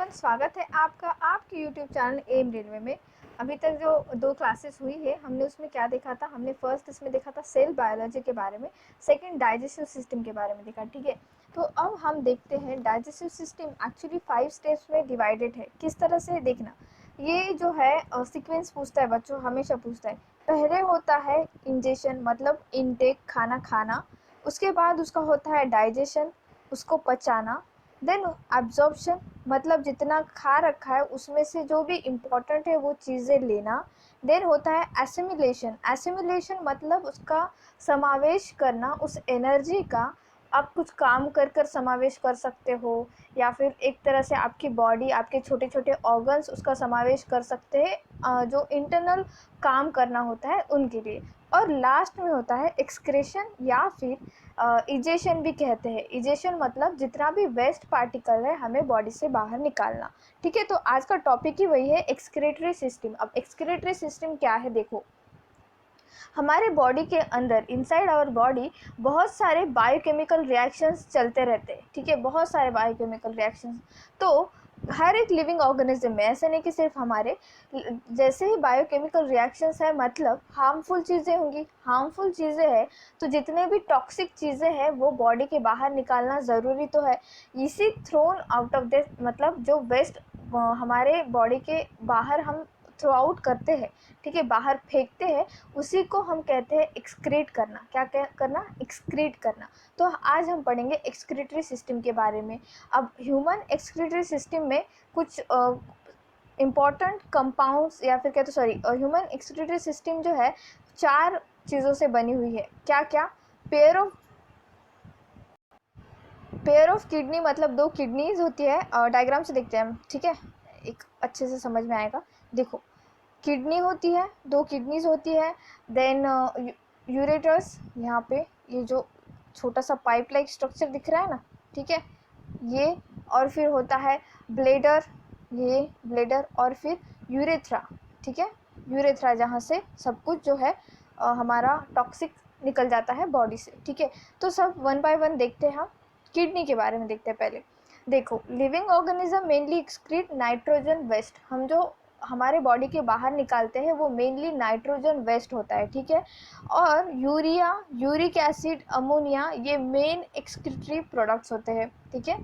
Everyone, स्वागत है आपका आपके यूट्यूब चैनल एम रेलवे में। अभी तक जो 2 क्लासेस हुई है हमने उसमें क्या देखा था। हमने फर्स्ट इसमें देखा था सेल बायोलॉजी के बारे में, सेकंड डाइजेस्टिव सिस्टम के बारे में देखा। ठीक है, तो अब हम देखते हैं डाइजेस्टिव सिस्टम एक्चुअली 5 स्टेप्स में डिवाइडेड है। किस तरह से देखना, ये जो है सीक्वेंस पूछता है बच्चों, हमेशा पूछता है। पहले होता है इंजेशन मतलब इनटेक, खाना खाना। उसके बाद उसका होता है डाइजेशन, उसको पचाना। देन एब्जॉर्प्शन मतलब जितना खा रखा है उसमें से जो भी इम्पोर्टेंट है वो चीज़ें लेना। देन होता है एसिमिलेशन, एसिमिलेशन मतलब उसका समावेश करना, उस एनर्जी का आप कुछ काम कर कर समावेश कर सकते हो, या फिर एक तरह से आपकी बॉडी, आपके छोटे छोटे ऑर्गन्स उसका समावेश कर सकते हैं, जो इंटरनल काम करना होता है उनके लिए। और लास्ट में होता है एक्सक्रेशन या फिर इजेशन भी कहते हैं। इजेशन मतलब जितना भी वेस्ट पार्टिकल है हमें बॉडी से बाहर निकालना। ठीक है, तो आज का टॉपिक ही वही है, एक्सक्रेटरी सिस्टम। अब एक्सक्रेटरी सिस्टम क्या है देखो, हमारे बॉडी के अंदर इनसाइड आवर बॉडी बहुत सारे बायोकेमिकल रिएक्शंस चलते रहते हैं। ठीक है, बहुत सारे बायोकेमिकल रिएक्शंस। तो हर एक लिविंग ऑर्गेनिज्म में, ऐसे नहीं कि सिर्फ हमारे, जैसे ही बायोकेमिकल रिएक्शंस है मतलब हार्मफुल चीज़ें होंगी। हार्मफुल चीज़ें हैं तो जितने भी टॉक्सिक चीज़ें हैं वो बॉडी के बाहर निकालना ज़रूरी तो है। इसी थ्रोन आउट ऑफ दिस मतलब जो वेस्ट हमारे बॉडी के बाहर हम थ्रो आउट करते हैं, ठीक है, बाहर फेंकते हैं, उसी को हम कहते हैं एक्सक्रीट करना। क्या करना? एक्सक्रीट करना। तो आज हम पढ़ेंगे एक्सक्रीटरी सिस्टम के बारे में। अब ह्यूमन एक्सक्रीटरी सिस्टम में कुछ इम्पॉर्टेंट कंपाउंड्स या फिर क्या, तो सॉरी, ह्यूमन एक्सक्रीटरी सिस्टम जो है 4 चीज़ों से बनी हुई है। क्या क्या? पेयर ऑफ किडनी मतलब 2 किडनीज होती है। डायग्राम से देखते हैं हम, ठीक है, एक अच्छे से समझ में आएगा। देखो, किडनी होती है, 2 किडनीज होती है। देन यूरेटर्स, यहाँ पे ये जो छोटा सा पाइप लाइक स्ट्रक्चर दिख रहा है ना, ठीक है, ये। और फिर होता है ब्लेडर, ये ब्लेडर। और फिर यूरेथ्रा, ठीक है, यूरेथ्रा जहाँ से सब कुछ जो है हमारा टॉक्सिक निकल जाता है बॉडी से। ठीक है, तो सब वन बाय वन देखते हैं हम। किडनी के बारे में देखते हैं पहले। देखो, living organism mainly excrete nitrogen waste. हम जो हमारे बॉडी के बाहर निकालते हैं वो मेनली नाइट्रोजन वेस्ट होता है। ठीक है, और यूरिया, यूरिक एसिड, अमोनिया, ये मेन एक्सक्रीटरी प्रोडक्ट्स होते हैं। ठीक है,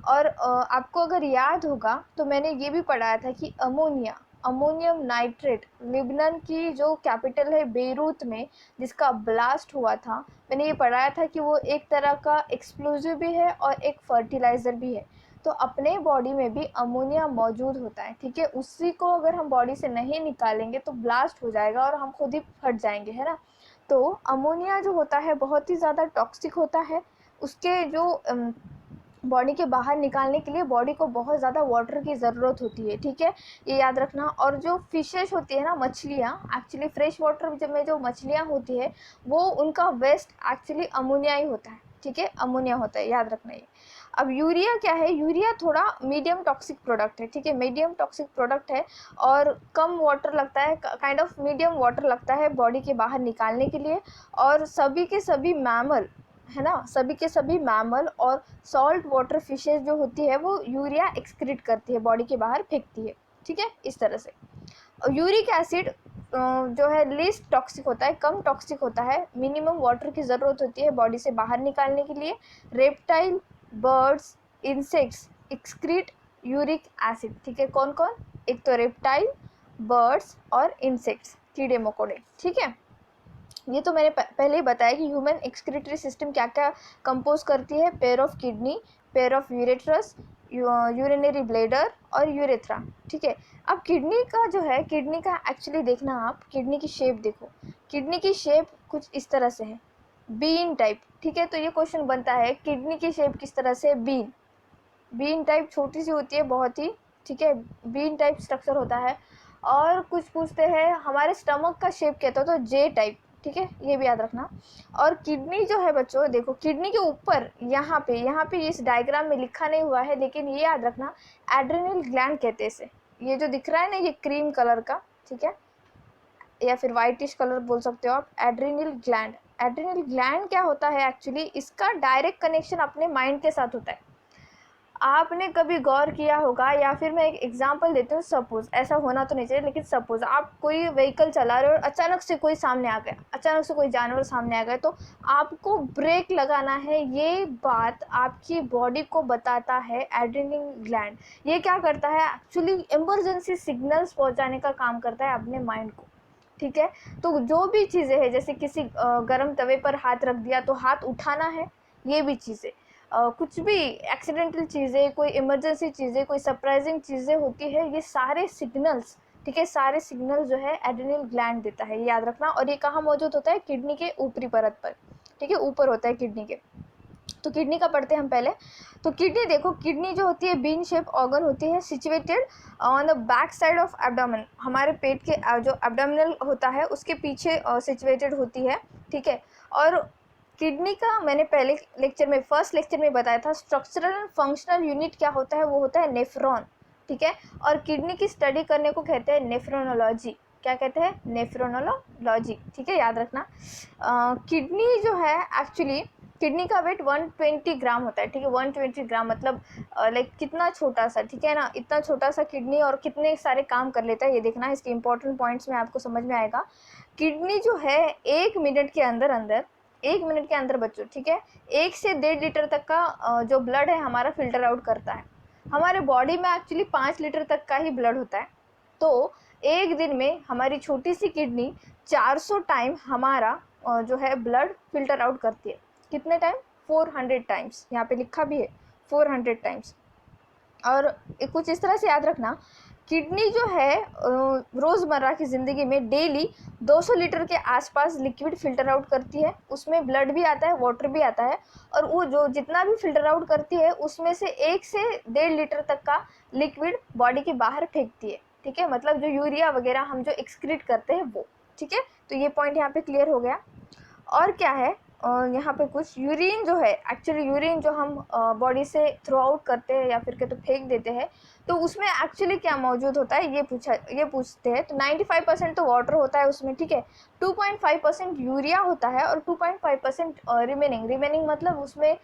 और आपको अगर याद होगा तो मैंने ये भी पढ़ाया था कि अमोनिया, अमोनियम नाइट्रेट, लिबनन की जो कैपिटल है बेरूत में, जिसका ब्लास्ट हुआ था, मैंने ये पढ़ाया था कि वो एक तरह का एक्सप्लोजिव भी है और एक फर्टिलाइज़र भी है। तो अपने बॉडी में भी अमोनिया मौजूद होता है। ठीक है, उसी को अगर हम बॉडी से नहीं निकालेंगे तो ब्लास्ट हो जाएगा और हम खुद ही फट जाएंगे, है ना। तो अमोनिया जो होता है बहुत ही ज़्यादा टॉक्सिक होता है। उसके जो बॉडी के बाहर निकालने के लिए बॉडी को बहुत ज़्यादा वाटर की ज़रूरत होती है। ठीक है, ये याद रखना। और जो फिशेस होती है ना, मछलियाँ, एक्चुअली फ्रेश वाटर में जो मछलियाँ होती है वो उनका वेस्ट एक्चुअली अमोनिया ही होता है। ठीक है, अमोनिया होता है, याद रखना ये। अब यूरिया क्या है? यूरिया थोड़ा मीडियम टॉक्सिक प्रोडक्ट है। ठीक है, मीडियम टॉक्सिक प्रोडक्ट है और कम वाटर लगता है, काइंड ऑफ मीडियम वाटर लगता है बॉडी के बाहर निकालने के लिए। और सभी के सभी मैमल, है ना, सभी के सभी मैमल और सॉल्ट वाटर फिशेज जो होती है वो यूरिया एक्सक्रीट करती है, बॉडी के बाहर फेंकती है। ठीक है, इस तरह से। यूरिक एसिड जो है लीस्ट टॉक्सिक होता है, कम टॉक्सिक होता है, मिनिमम वाटर की ज़रूरत होती है बॉडी से बाहर निकालने के लिए। Reptile, birds, insects excrete uric acid. ठीक है, कौन कौन? एक तो रेप्टाइल, बर्ड्स और इंसेक्ट्स, कीड़े मकोड़े। ठीक है, ये तो मैंने पहले ही बताया कि ह्यूमन एक्सक्रीटरी सिस्टम क्या क्या कंपोज करती है। Pair of kidney, pair of ureters, urinary bladder और यूरेथ्रा। ठीक है, अब किडनी का जो है, किडनी का एक्चुअली देखना आप, किडनी की शेप देखो। किडनी की शेप कुछ इस तरह से है, बीन टाइप। ठीक है, तो ये क्वेश्चन बनता है किडनी की शेप किस तरह से? बीन, बीन टाइप, छोटी सी होती है बहुत ही। ठीक है, बीन टाइप स्ट्रक्चर होता है। और कुछ पूछते हैं हमारे स्टमक का शेप कहता हो तो जे टाइप। ठीक है, ये भी याद रखना। और किडनी जो है बच्चों, देखो किडनी के ऊपर यहाँ पे इस डायग्राम में लिखा नहीं हुआ है, लेकिन ये याद रखना, एड्रेनल ग्लैंड कहते हैं इसे। ये जो दिख रहा है ना, ये क्रीम कलर का, ठीक है, या फिर वाइटिश कलर बोल सकते हो आप, एड्रेनल ग्लैंड। एड्रेनल ग्लैंड क्या होता है एक्चुअली? इसका डायरेक्ट कनेक्शन अपने माइंड के साथ होता है। आपने कभी गौर किया होगा, या फिर मैं एक एग्जांपल देती हूँ, सपोज, ऐसा होना तो नहीं चाहिए लेकिन सपोज आप कोई व्हीकल चला रहे हो और अचानक से कोई सामने आ गया, अचानक से कोई जानवर सामने आ गया, तो आपको ब्रेक लगाना है। ये बात आपकी बॉडी को बताता है एड्रेनलिन ग्लैंड। ये क्या करता है, एक्चुअली इमरजेंसी सिग्नल्स पहुंचाने का काम करता है अपने माइंड को, ठीक है। तो जो भी चीज़ें हैं, जैसे किसी गर्म तवे पर हाथ रख दिया तो हाथ उठाना है, ये भी चीज़ें, कुछ भी एक्सीडेंटल चीज़ें, कोई इमरजेंसी चीज़ें, कोई सरप्राइजिंग चीज़ें होती है, ये सारे सिग्नल्स, ठीक है, सारे सिग्नल जो है एड्रेनल ग्लैंड देता है, ये याद रखना। और ये कहाँ मौजूद होता है, किडनी के ऊपरी परत पर, ठीक है, ऊपर होता है किडनी के। तो किडनी का पढ़ते हैं हम पहले। तो किडनी देखो, किडनी जो होती है बीन शेप ऑर्गन होती है, situated on the back side of abdomen, हमारे पेट के जो एब्डोमिनल होता है उसके पीछे सिचुएटेड होती है, ठीक है। और किडनी का मैंने पहले लेक्चर में, फर्स्ट लेक्चर में बताया था, स्ट्रक्चरल एंड फंक्शनल यूनिट क्या होता है, वो होता है नेफ्रॉन, ठीक है। और किडनी की स्टडी करने को कहते हैं नेफ्रोनोलॉजी। क्या कहते हैं, नेफ्रोनोलॉजी, ठीक है, याद रखना। किडनी जो है एक्चुअली, किडनी का वेट 120 ग्राम होता है, ठीक है। 120 ग्राम मतलब लाइक कितना छोटा सा, ठीक है ना, इतना छोटा सा किडनी और कितने सारे काम कर लेता है, ये देखना। इसके इंपॉर्टेंट पॉइंट्स में आपको समझ में आएगा। किडनी जो है 1 मिनट के अंदर अंदर, 1 मिनट के अंदर बच्चों, ठीक है, 1 से 1.5 लीटर तक का जो ब्लड है हमारा फिल्टर आउट करता है। हमारे बॉडी में एक्चुअली 5 लीटर तक का ही ब्लड होता है। तो एक दिन में हमारी छोटी सी किडनी 400 टाइम हमारा जो है ब्लड फिल्टर आउट करती है। कितने टाइम, 400 टाइम्स, यहाँ पे लिखा भी है 400 टाइम्स। और कुछ इस तरह से याद रखना, किडनी जो है रोज़मर्रा की ज़िंदगी में डेली 200 लीटर के आसपास लिक्विड फ़िल्टर आउट करती है। उसमें ब्लड भी आता है, वाटर भी आता है, और वो जो जितना भी फ़िल्टर आउट करती है उसमें से 1 से 1.5 लीटर तक का लिक्विड बॉडी के बाहर फेंकती है, ठीक है। मतलब जो यूरिया वगैरह हम जो एक्सक्रीट करते हैं वो, ठीक है। तो ये पॉइंट यहाँ पे क्लियर हो गया। और क्या है, यहाँ पे कुछ यूरिन जो है, एक्चुअली यूरिन जो हम बॉडी से थ्रो आउट करते हैं या फिर के तो फेंक देते हैं, तो उसमें एक्चुअली क्या मौजूद होता है, ये पूछते हैं। तो 95% तो वाटर होता है उसमें, ठीक है। 2.5% यूरिया होता है और 2.5% रिमेनिंग मतलब उसमें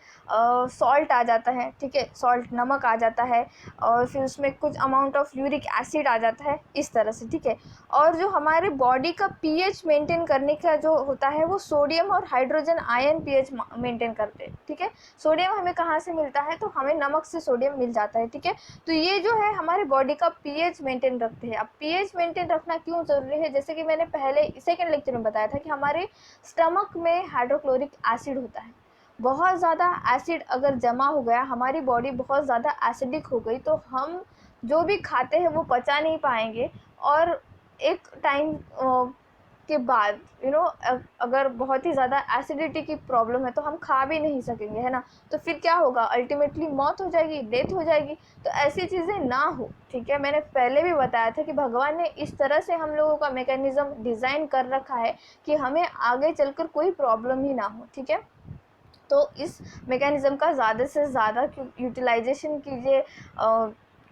सॉल्ट आ जाता है, ठीक है, सॉल्ट, नमक आ जाता है, और फिर उसमें कुछ अमाउंट ऑफ यूरिक एसिड आ जाता है, इस तरह से, ठीक है। और जो हमारे बॉडी का पीएच मेंटेन करने का जो होता है वो सोडियम और हाइड्रोजन आयन पीएच मेंटेन करते हैं, ठीक है। सोडियम हमें कहाँ से मिलता है, तो हमें नमक से सोडियम मिल जाता है, ठीक है। तो ये जो है हमारे बॉडी का पीएच मेंटेन रखते हैं। अब पीएच मेंटेन रखना क्यों ज़रूरी है, जैसे कि मैंने पहले सेकेंड लेक्चर में बताया था कि हमारे स्टमक में हाइड्रोक्लोरिक एसिड होता है। बहुत ज़्यादा एसिड अगर जमा हो गया, हमारी बॉडी बहुत ज़्यादा एसिडिक हो गई, तो हम जो भी खाते हैं वो पचा नहीं पाएंगे, और एक टाइम के बाद अगर बहुत ही ज़्यादा एसिडिटी की प्रॉब्लम है तो हम खा भी नहीं सकेंगे, है ना। तो फिर क्या होगा, अल्टीमेटली मौत हो जाएगी, डेथ हो जाएगी। तो ऐसी चीज़ें ना हो, ठीक है। मैंने पहले भी बताया था कि भगवान ने इस तरह से हम लोगों का मैकेनिज़्म डिज़ाइन कर रखा है कि हमें आगे चलकर कोई प्रॉब्लम ही ना हो, ठीक है। तो इस मैकेनिज़्म का ज़्यादा से ज़्यादा यूटिलाइजेशन कीजिए।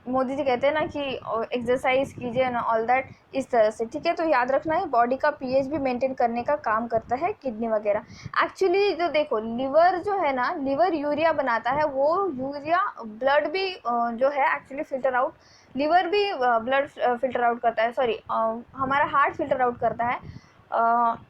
मोदी जी कहते हैं ना कि एक्सरसाइज कीजिए ना, ऑल दैट, इस तरह से, ठीक है। तो याद रखना है, बॉडी का पीएच भी मेंटेन करने का काम करता है किडनी वगैरह। एक्चुअली जो देखो, लिवर जो है ना, लिवर यूरिया बनाता है, वो यूरिया ब्लड भी जो है एक्चुअली फिल्टर आउट, लिवर भी ब्लड फिल्टर आउट करता है, सॉरी, हमारा हार्ट फिल्टर आउट करता है।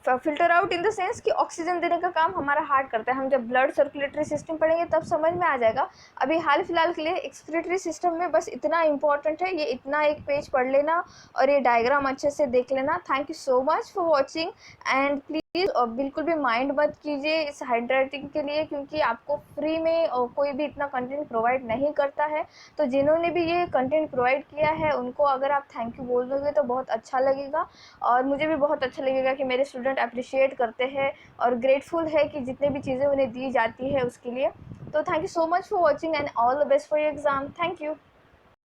Filter out in the sense कि ऑक्सीजन देने का काम हमारा हार्ट करता है। हम जब ब्लड सर्कुलेटरी सिस्टम पढ़ेंगे तब समझ में आ जाएगा। अभी हाल फिलहाल के लिए एक्सक्रीटरी सिस्टम में बस इतना इंपॉर्टेंट है, ये इतना एक पेज पढ़ लेना और ये डायग्राम अच्छे से देख लेना। Thank you so much for watching, and please बिल्कुल भी माइंड मत कीजिए इस हाइड्रेटिंग के लिए, क्योंकि आपको फ्री में कोई भी इतना कंटेंट प्रोवाइड नहीं करता है। तो जिन्होंने भी ये कंटेंट प्रोवाइड किया है उनको अगर आप थैंक यू बोल दोगे तो बहुत अच्छा लगेगा, और मुझे भी बहुत अच्छा लगेगा कि मेरे स्टूडेंट अप्रिशिएट करते हैं और ग्रेटफुल है कि जितने भी चीज़ें उन्हें दी जाती है उसके लिए। तो thank you so much for watching, and all the best for your exam. Thank you.